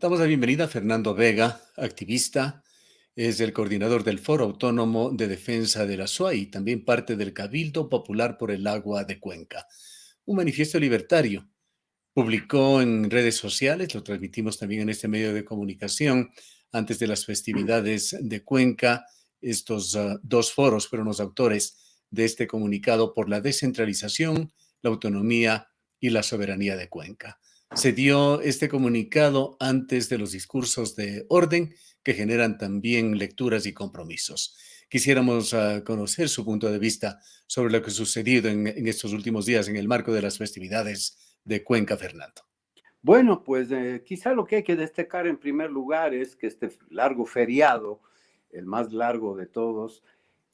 Damos la bienvenida a Fernando Vega, activista, es el coordinador del Foro Autónomo de Defensa de la SUA y también parte del Cabildo Popular por el Agua de Cuenca. Un manifiesto libertario. Publicó en redes sociales, lo transmitimos también en este medio de comunicación, antes de las festividades de Cuenca. Estos dos foros fueron los autores de este comunicado por la descentralización, la autonomía y la soberanía de Cuenca. Se dio este comunicado antes de los discursos de orden que generan también lecturas y compromisos. Quisiéramos conocer su punto de vista sobre lo que ha sucedido en estos últimos días en el marco de las festividades de Cuenca, Fernando. Bueno, pues quizá lo que hay que destacar en primer lugar es que este largo feriado, el más largo de todos,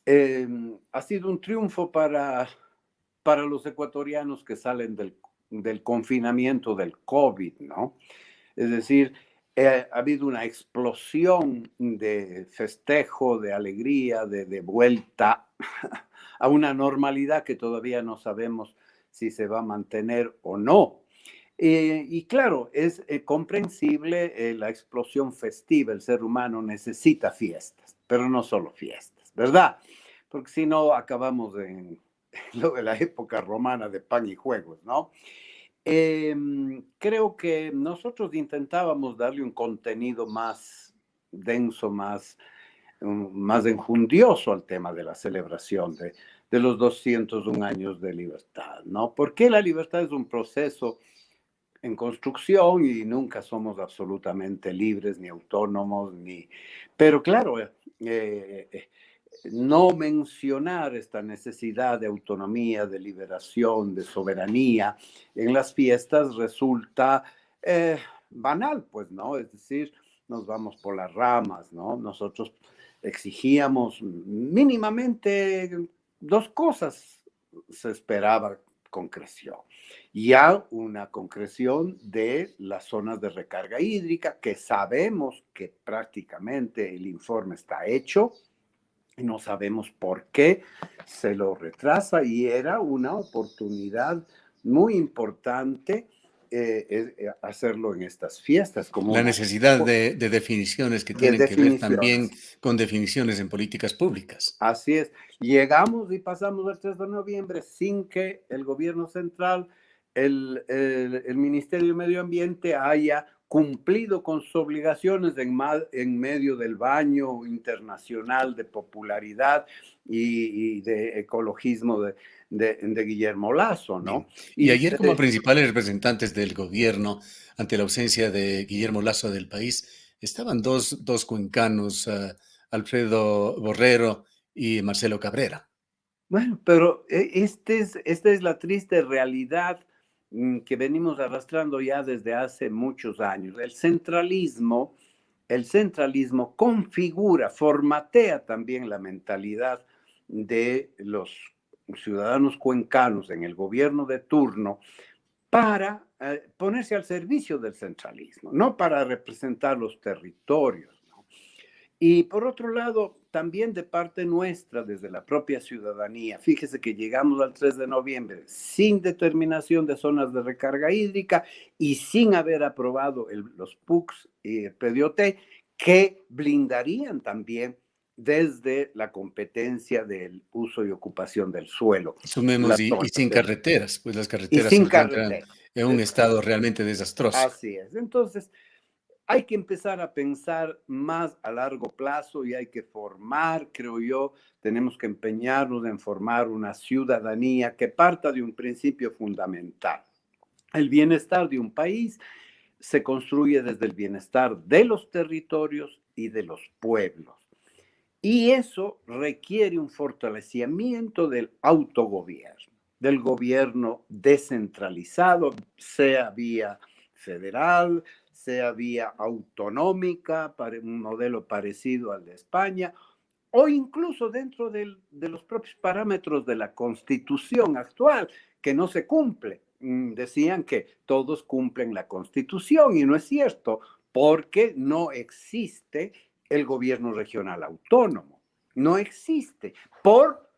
ha sido un triunfo para los ecuatorianos que salen del confinamiento del COVID, ¿no? Es decir, ha habido una explosión de festejo, de alegría, de vuelta a una normalidad que todavía no sabemos si se va a mantener o no. Y claro, es comprensible la explosión festiva. El ser humano necesita fiestas, pero no solo fiestas, ¿verdad? Porque si no, acabamos en lo de la época romana de pan y juegos, ¿no? Creo que nosotros intentábamos darle un contenido más denso, más enjundioso al tema de la celebración de los 201 años de libertad, ¿no? Porque la libertad es un proceso en construcción y nunca somos absolutamente libres ni autónomos, Pero claro, no mencionar esta necesidad de autonomía, de liberación, de soberanía en las fiestas resulta banal, pues, ¿no? Es decir, nos vamos por las ramas, ¿no? Nosotros exigíamos mínimamente dos cosas, se esperaba concreción. Ya una concreción de las zonas de recarga hídrica, que sabemos que prácticamente el informe está hecho, no sabemos por qué se lo retrasa y era una oportunidad muy importante hacerlo en estas fiestas como La una necesidad de definiciones que de tienen que ver también definiciones. con definiciones en políticas públicas. Así es. Llegamos y pasamos el 3 de noviembre sin que el gobierno central, el Ministerio de Medio Ambiente haya cumplido con sus obligaciones en medio del baño internacional de popularidad y de ecologismo de Guillermo Lasso, ¿no? Bien. Y ayer, como De, principales representantes del gobierno, ante la ausencia de Guillermo Lasso del país, estaban dos cuencanos, Alfredo Borrero y Marcelo Cabrera. Bueno, pero esta es la triste realidad que venimos arrastrando ya desde hace muchos años. El centralismo configura, formatea también la mentalidad de los ciudadanos cuencanos en el gobierno de turno para ponerse al servicio del centralismo, no para representar los territorios, ¿no? Y por otro lado, también de parte nuestra, desde la propia ciudadanía, fíjese que llegamos al 3 de noviembre sin determinación de zonas de recarga hídrica y sin haber aprobado los PUCs y el PDOT, que blindarían también desde la competencia del uso y ocupación del suelo, Sumemos, las y zonas sin de, carreteras, pues las y carreteras se sin encuentran carretera. en un estado realmente desastroso. Así es. Entonces, hay que empezar a pensar más a largo plazo y hay que formar, creo yo, tenemos que empeñarnos en formar una ciudadanía que parta de un principio fundamental. El bienestar de un país se construye desde el bienestar de los territorios y de los pueblos. Y eso requiere un fortalecimiento del autogobierno, del gobierno descentralizado, sea vía federal, sea vía autonómica, para un modelo parecido al de España, o incluso dentro de los propios parámetros de la Constitución actual, que no se cumple. Decían que todos cumplen la Constitución y no es cierto, porque no existe el gobierno regional autónomo. No existe por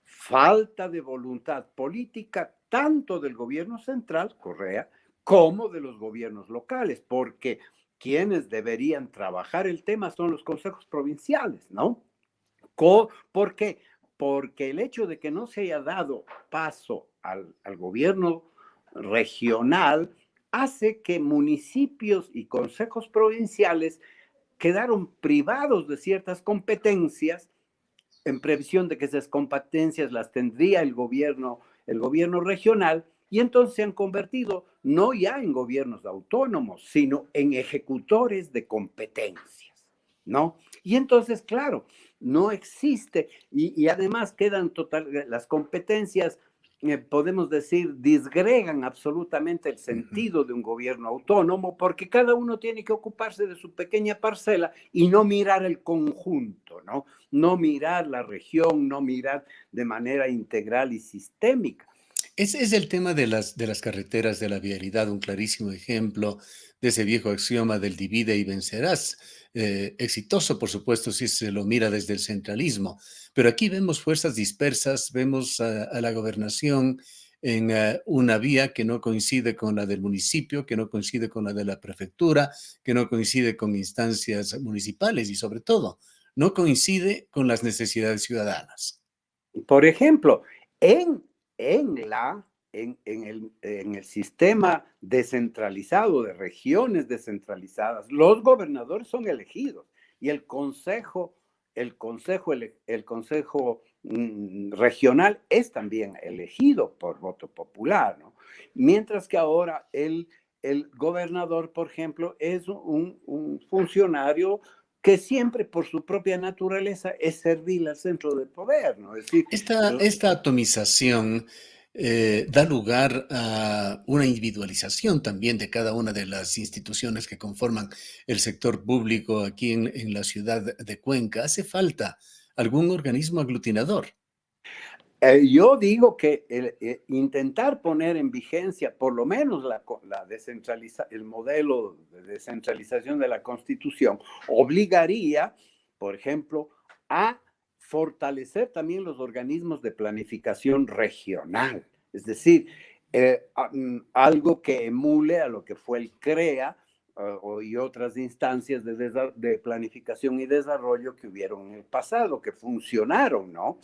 falta de voluntad política tanto del gobierno central, Correa, como de los gobiernos locales, porque quienes deberían trabajar el tema son los consejos provinciales, ¿no? ¿Por qué? Porque el hecho de que no se haya dado paso al gobierno regional hace que municipios y consejos provinciales quedaron privados de ciertas competencias en previsión de que esas competencias las tendría el gobierno regional, y entonces se han convertido no ya en gobiernos autónomos, sino en ejecutores de competencias, ¿no? Y entonces, claro, no existe, y además quedan total, las competencias podemos decir, disgregan absolutamente el Ujú. sentido de un gobierno autónomo, porque cada uno tiene que ocuparse de su pequeña parcela y no mirar el conjunto, ¿no? No mirar la región, no mirar de manera integral y sistémica. Ese es el tema de las carreteras, de la vialidad, un clarísimo ejemplo de ese viejo axioma del divide y vencerás. Exitoso, por supuesto, si se lo mira desde el centralismo, pero aquí vemos fuerzas dispersas, vemos a la gobernación en una vía que no coincide con la del municipio, que no coincide con la de la prefectura, que no coincide con instancias municipales y sobre todo, no coincide con las necesidades ciudadanas. Por ejemplo, en, en el sistema descentralizado de regiones descentralizadas, los gobernadores son elegidos y el consejo regional es también elegido por voto popular, ¿no? Mientras que ahora el gobernador, por ejemplo, es un funcionario que siempre por su propia naturaleza es servil al centro del poder, ¿no? Es decir, Esta atomización da lugar a una individualización también de cada una de las instituciones que conforman el sector público aquí en la ciudad de Cuenca. ¿Hace falta algún organismo aglutinador? yo digo que intentar poner en vigencia por lo menos el modelo de descentralización de la Constitución obligaría, por ejemplo, a fortalecer también los organismos de planificación regional. Es decir, algo que emule a lo que fue el CREA y otras instancias de planificación y desarrollo que hubieron en el pasado, que funcionaron, ¿no?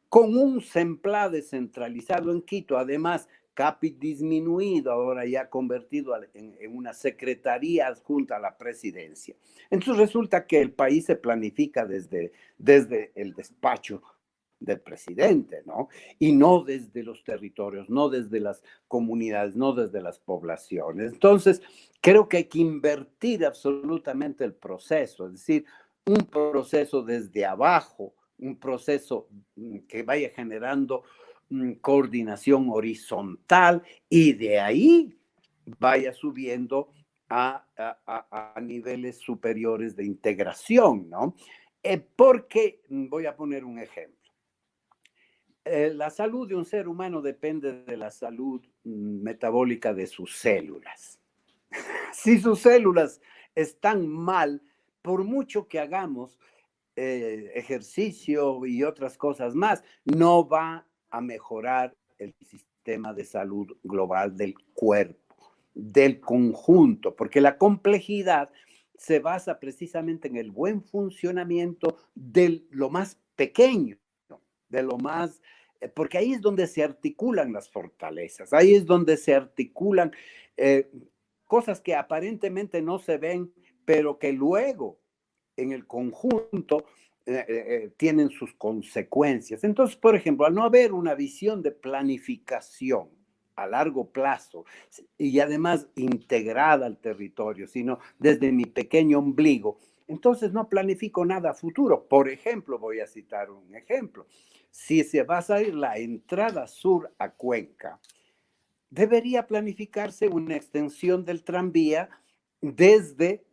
Con un SEMPLA descentralizado en Quito, además CAPI disminuido, ahora ya convertido en una secretaría adjunta a la presidencia. Entonces resulta que el país se planifica desde el despacho del presidente, ¿no? Y no desde los territorios, no desde las comunidades, no desde las poblaciones. Entonces, creo que hay que invertir absolutamente el proceso, es decir, un proceso desde abajo, un proceso que vaya generando coordinación horizontal y de ahí vaya subiendo a niveles superiores de integración, ¿no? Porque voy a poner un ejemplo. La salud de un ser humano depende de la salud metabólica de sus células. Si sus células están mal, por mucho que hagamos ejercicio y otras cosas más, no va a mejorar el sistema de salud global del cuerpo, del conjunto, porque la complejidad se basa precisamente en el buen funcionamiento de lo más pequeño, de lo más, porque ahí es donde se articulan las fortalezas, ahí es donde se articulan eh, cosas que aparentemente no se ven, pero que luego en el conjunto tienen sus consecuencias. Entonces, por ejemplo, al no haber una visión de planificación a largo plazo y además integrada al territorio, sino desde mi pequeño ombligo, entonces no planifico nada a futuro. Por ejemplo, voy a citar un ejemplo. Si se va a salir la entrada sur a Cuenca, debería planificarse una extensión del tranvía desde,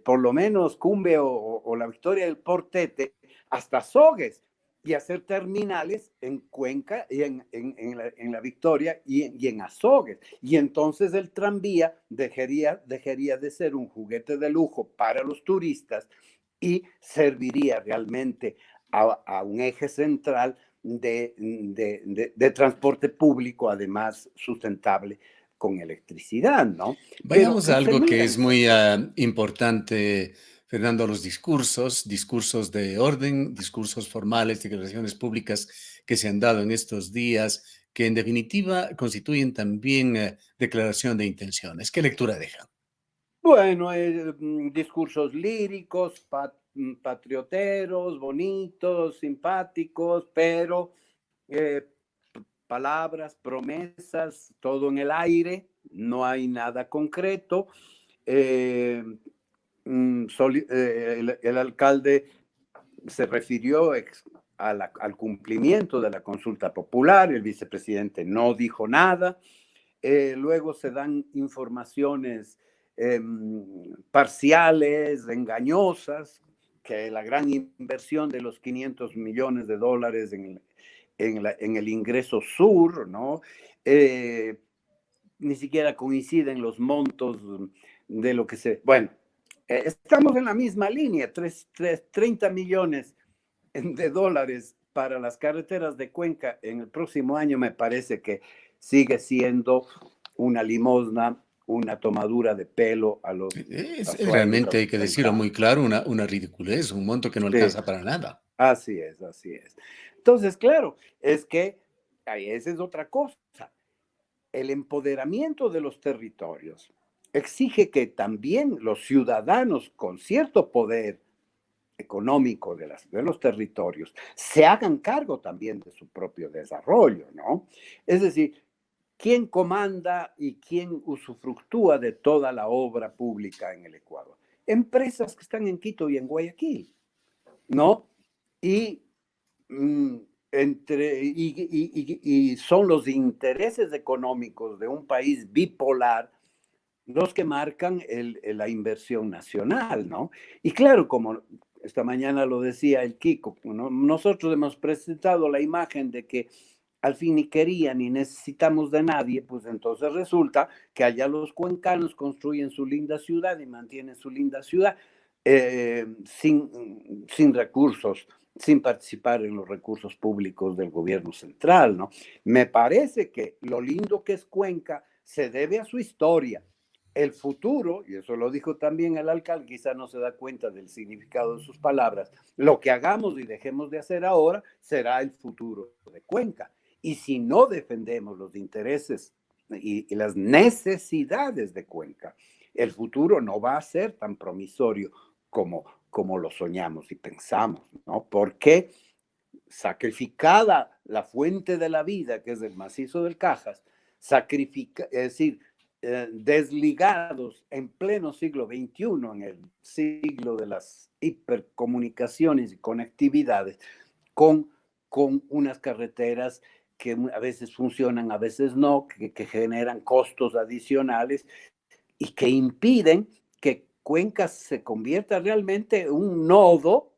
por lo menos Cumbe o la Victoria del Portete hasta Sogues y hacer terminales en Cuenca y en la Victoria y en Azogues. Y entonces el tranvía dejaría de ser un juguete de lujo para los turistas y serviría realmente a un eje central de transporte público, además sustentable, con electricidad, ¿no? Pero Vayamos a se algo que es miran. muy importante, Fernando, los discursos de orden, discursos formales, declaraciones públicas que se han dado en estos días, que en definitiva constituyen también declaración de intenciones. ¿Qué lectura dejan? Bueno, discursos líricos, patrioteros, bonitos, simpáticos, pero eh, palabras, promesas, todo en el aire, no hay nada concreto. Eh, el alcalde se refirió al cumplimiento de la consulta popular, el vicepresidente no dijo nada. Luego se dan informaciones parciales, engañosas, que la gran inversión de los 500 millones de dólares en el ingreso sur, ¿no? Ni siquiera coinciden los montos de lo que se... Bueno, estamos en la misma línea, 30 millones de dólares para las carreteras de Cuenca en el próximo año me parece que sigue siendo una limosna, una tomadura de pelo a los Es azuareros, a realmente, hay los que decirlo muy cuencanos. claro, una ridiculez, un monto que no Sí, alcanza para nada. así es, así es. Entonces, claro, es que esa es otra cosa. El empoderamiento de los territorios exige que también los ciudadanos con cierto poder económico de los territorios se hagan cargo también de su propio desarrollo, ¿no? Es decir, ¿quién comanda y quién usufructúa de toda la obra pública en el Ecuador? Empresas que están en Quito y en Guayaquil, ¿no? Y, mm, y son los intereses económicos de un país bipolar los que marcan la inversión nacional, ¿no? Y claro, como esta mañana lo decía el Kiko, ¿no? Nosotros hemos presentado la imagen de que al fin ni querían ni necesitamos de nadie, pues entonces resulta que allá los cuencanos construyen su linda ciudad y mantienen su linda ciudad sin recursos, sin participar en los recursos públicos del gobierno central, ¿no? Me parece que lo lindo que es Cuenca se debe a su historia. El futuro, y eso lo dijo también el alcalde, quizá no se da cuenta del significado de sus palabras, lo que hagamos y dejemos de hacer ahora será el futuro de Cuenca. Y si no defendemos los intereses y las necesidades de Cuenca, el futuro no va a ser tan promisorio como lo soñamos y pensamos, ¿no? Porque sacrificada la fuente de la vida, que es el macizo del Cajas, es decir, desligados en pleno siglo XXI, en el siglo de las hipercomunicaciones y conectividades, con, con unas carreteras que a veces funcionan, a veces no, que generan costos adicionales y que impiden que Cuenca se convierta realmente en un nodo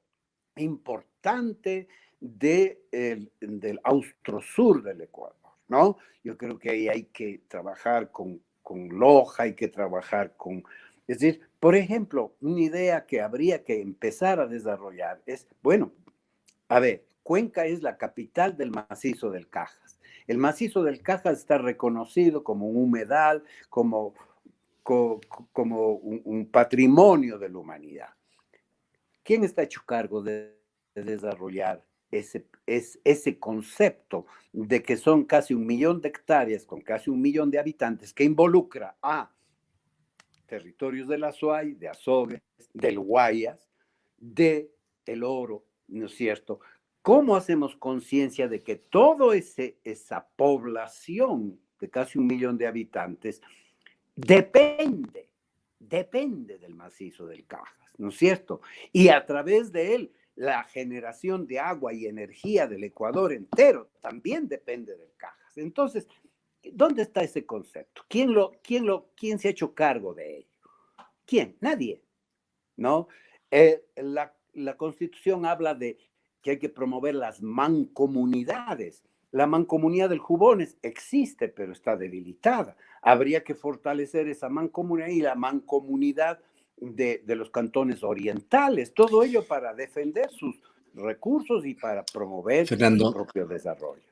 importante del austro-sur del Ecuador, ¿no? Yo creo que ahí hay que trabajar con Loja, hay que trabajar con... Es decir, por ejemplo, una idea que habría que empezar a desarrollar es, bueno, a ver, Cuenca es la capital del macizo del Cajas. El macizo del Cajas está reconocido como un humedal, como un patrimonio de la humanidad. ¿Quién está hecho cargo de desarrollar ese concepto de que son casi 1 millón de hectáreas con casi 1 millón de habitantes que involucra a territorios de la Azuay, de Azogues, del Guayas, de El Oro, ¿no es cierto? ¿Cómo hacemos conciencia de que toda esa población de casi 1 millón de habitantes depende, depende del macizo del Cajas, ¿no es cierto? Y a través de él, la generación de agua y energía del Ecuador entero también depende del Cajas. Entonces, ¿dónde está ese concepto? ¿Quién se ha hecho cargo de ello? ¿Quién? Nadie, ¿no? La Constitución habla de que hay que promover las mancomunidades. La mancomunidad del Jubones existe, pero está debilitada. Habría que fortalecer esa mancomunidad y la mancomunidad de los cantones orientales. Todo ello para defender sus recursos y para promover su Fernando, propio desarrollo.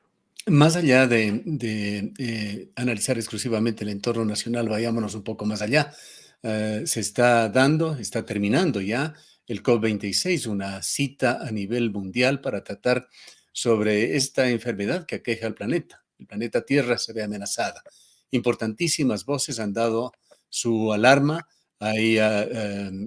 Más allá de analizar exclusivamente el entorno nacional, vayámonos un poco más allá. Se está dando, está terminando ya el COP26, una cita a nivel mundial para tratar sobre esta enfermedad que aqueja al planeta. El planeta Tierra se ve amenazada. Importantísimas voces han dado su alarma. Hay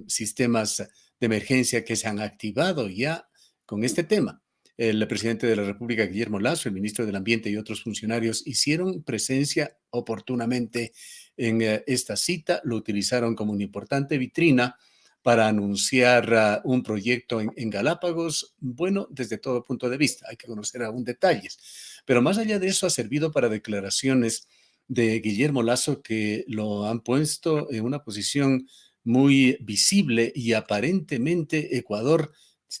sistemas de emergencia que se han activado ya con este tema. El presidente de la República, Guillermo Lasso, el ministro del Ambiente y otros funcionarios hicieron presencia oportunamente en esta cita, lo utilizaron como una importante vitrina para anunciar un proyecto en Galápagos, bueno, desde todo punto de vista, hay que conocer aún detalles, pero más allá de eso ha servido para declaraciones de Guillermo Lasso que lo han puesto en una posición muy visible y aparentemente Ecuador,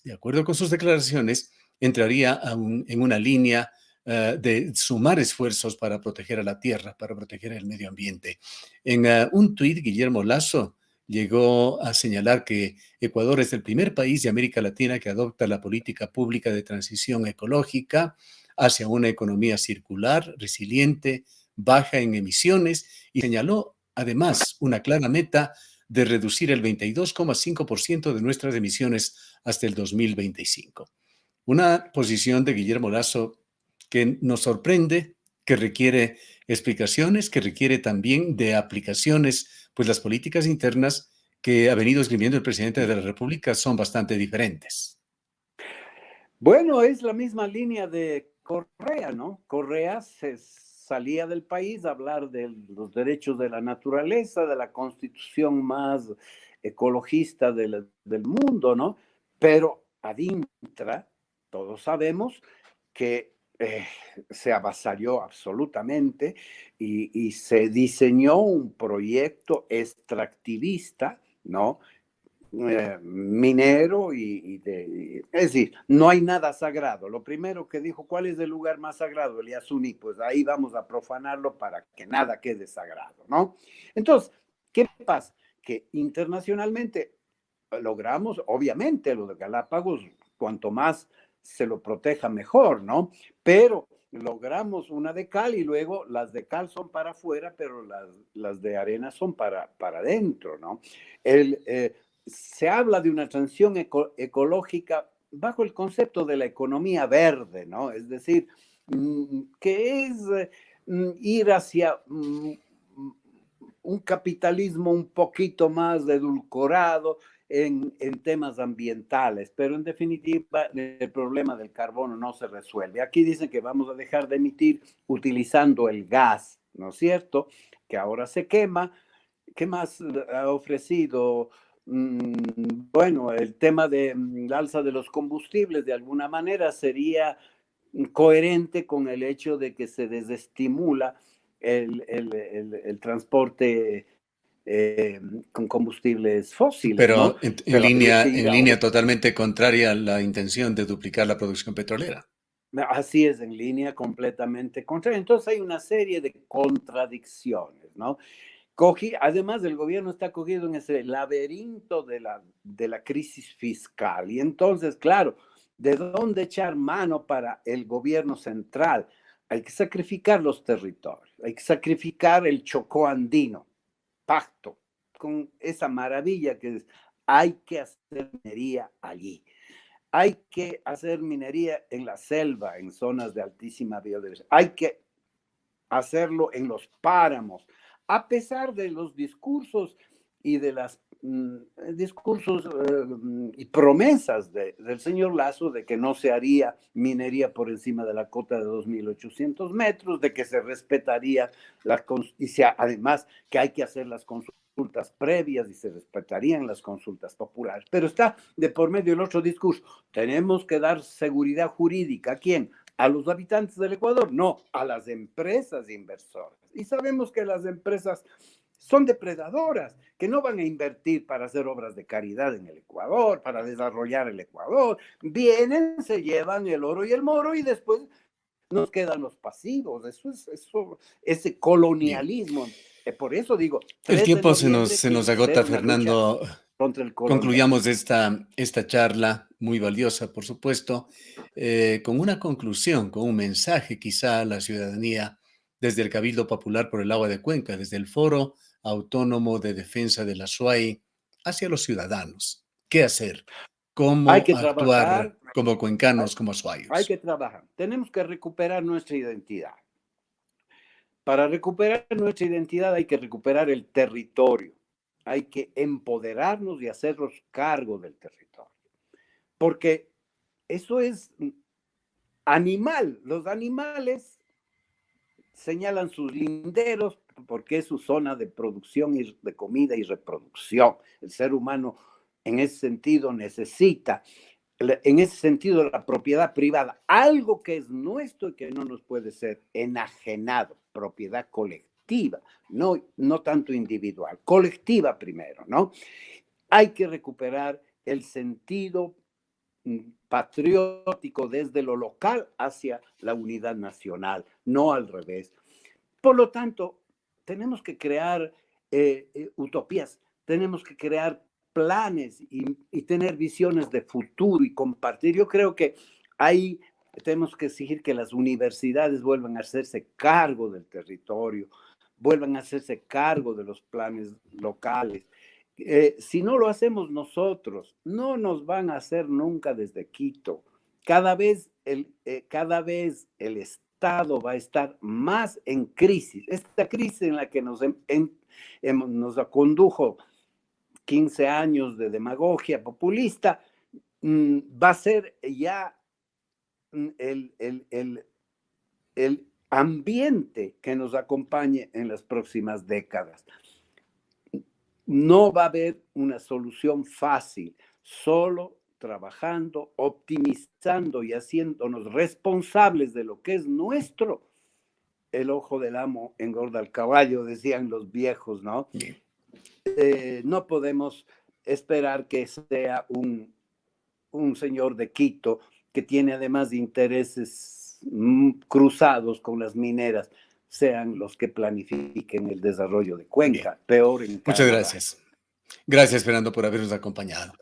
de acuerdo con sus declaraciones, entraría en una línea de sumar esfuerzos para proteger a la tierra, para proteger el medio ambiente. En un tuit, Guillermo Lasso llegó a señalar que Ecuador es el primer país de América Latina que adopta la política pública de transición ecológica hacia una economía circular, resiliente, baja en emisiones y señaló además una clara meta de reducir el 22,5% de nuestras emisiones hasta el 2025. Una posición de Guillermo Lasso que nos sorprende, que requiere explicaciones, que requiere también de aplicaciones, pues las políticas internas que ha venido escribiendo el presidente de la República son bastante diferentes. Bueno, es la misma línea de Correa, ¿no? Correa se salía del país a hablar de los derechos de la naturaleza, de la constitución más ecologista del mundo, ¿no? Pero adintra, todos sabemos que se avasalló absolutamente y se diseñó un proyecto extractivista, ¿no? Minero es decir, no hay nada sagrado. Lo primero que dijo, ¿cuál es el lugar más sagrado? El Yasuní, pues ahí vamos a profanarlo para que nada quede sagrado, ¿no? Entonces, ¿qué pasa? Que internacionalmente logramos, obviamente, lo de Galápagos, cuanto más se lo proteja mejor, ¿no? Pero logramos una de cal y luego las de cal son para afuera, pero las de arena son para adentro, ¿no? Se habla de una transición ecológica bajo el concepto de la economía verde, ¿no? Es decir, que es ir hacia un capitalismo un poquito más edulcorado en temas ambientales, pero en definitiva el problema del carbono no se resuelve. Aquí dicen que vamos a dejar de emitir utilizando el gas, ¿no es cierto? Que ahora se quema. ¿Qué más ha ofrecido? Bueno, el tema de la alza de los combustibles de alguna manera sería coherente con el hecho de que se desestimula el transporte con combustibles fósiles, ¿no? Pero Pero habría que en ir a línea otro. totalmente contraria a la intención de duplicar la producción petrolera. Así es, en línea completamente contraria. Entonces hay una serie de contradicciones, ¿no? Además, el gobierno está cogido en ese laberinto de la crisis fiscal. Y entonces, claro, ¿de dónde echar mano para el gobierno central? Hay que sacrificar los territorios, hay que sacrificar el Chocó andino, pacto con esa maravilla que es, hay que hacer minería allí. Hay que hacer minería en la selva, en zonas de altísima biodiversidad. Hay que hacerlo en los páramos, a pesar de los discursos y de los discursos y promesas del señor Lasso de que no se haría minería por encima de la cota de 2.800 metros, de que se respetaría además que hay que hacer las consultas previas y se respetarían las consultas populares. Pero está de por medio el otro discurso. Tenemos que dar seguridad jurídica. ¿A quién? ¿A los habitantes del Ecuador? No, a las empresas inversoras. Y sabemos que las empresas son depredadoras, que no van a invertir para hacer obras de caridad en el Ecuador, para desarrollar el Ecuador. Vienen, se llevan el oro y el moro y después nos quedan los pasivos. Ese Bien. colonialismo Por eso digo, El 3 de tiempo noviembre se nos tiene que ser agota, una lucha Fernando. contra el coronavirus. Concluyamos esta charla, muy valiosa, por supuesto, con una conclusión, con un mensaje quizá a la ciudadanía desde el Cabildo Popular por el Agua de Cuenca, desde el Foro Autónomo de Defensa de la SUAI, hacia los ciudadanos. ¿Qué hacer? Hay ¿Cómo que trabajar, actuar como hay, cuencanos, como hay suayos? que trabajar. Tenemos que recuperar nuestra identidad. Para recuperar nuestra identidad hay que recuperar el territorio. Hay que empoderarnos y hacernos cargo del territorio. Porque eso es animal. Los animales señalan sus linderos porque es su zona de producción y de comida y reproducción. El ser humano en ese sentido necesita, en ese sentido, la propiedad privada, algo que es nuestro y que no nos puede ser enajenado, propiedad colectiva, no tanto individual, colectiva primero, ¿no? Hay que recuperar el sentido patriótico desde lo local hacia la unidad nacional, no al revés. Por lo tanto, tenemos que crear utopías, tenemos que crear planes y tener visiones de futuro y compartir. Yo creo que ahí tenemos que exigir que las universidades vuelvan a hacerse cargo del territorio, vuelvan a hacerse cargo de los planes locales. Si no lo hacemos nosotros, no nos van a hacer nunca desde Quito. Cada vez el Estado va a estar más en crisis. Esta crisis en la que nos condujo 15 años de demagogia populista, va a ser ya el ambiente que nos acompañe en las próximas décadas. No va a haber una solución fácil, solo trabajando, optimizando y haciéndonos responsables de lo que es nuestro. El ojo del amo engorda al caballo, decían los viejos, ¿no? No podemos esperar que sea un señor de Quito que tiene además de intereses cruzados con las mineras, sean los que planifiquen el desarrollo de Bien, Cuenca, peor en muchas caso da. gracias. Gracias, Fernando, por habernos acompañado.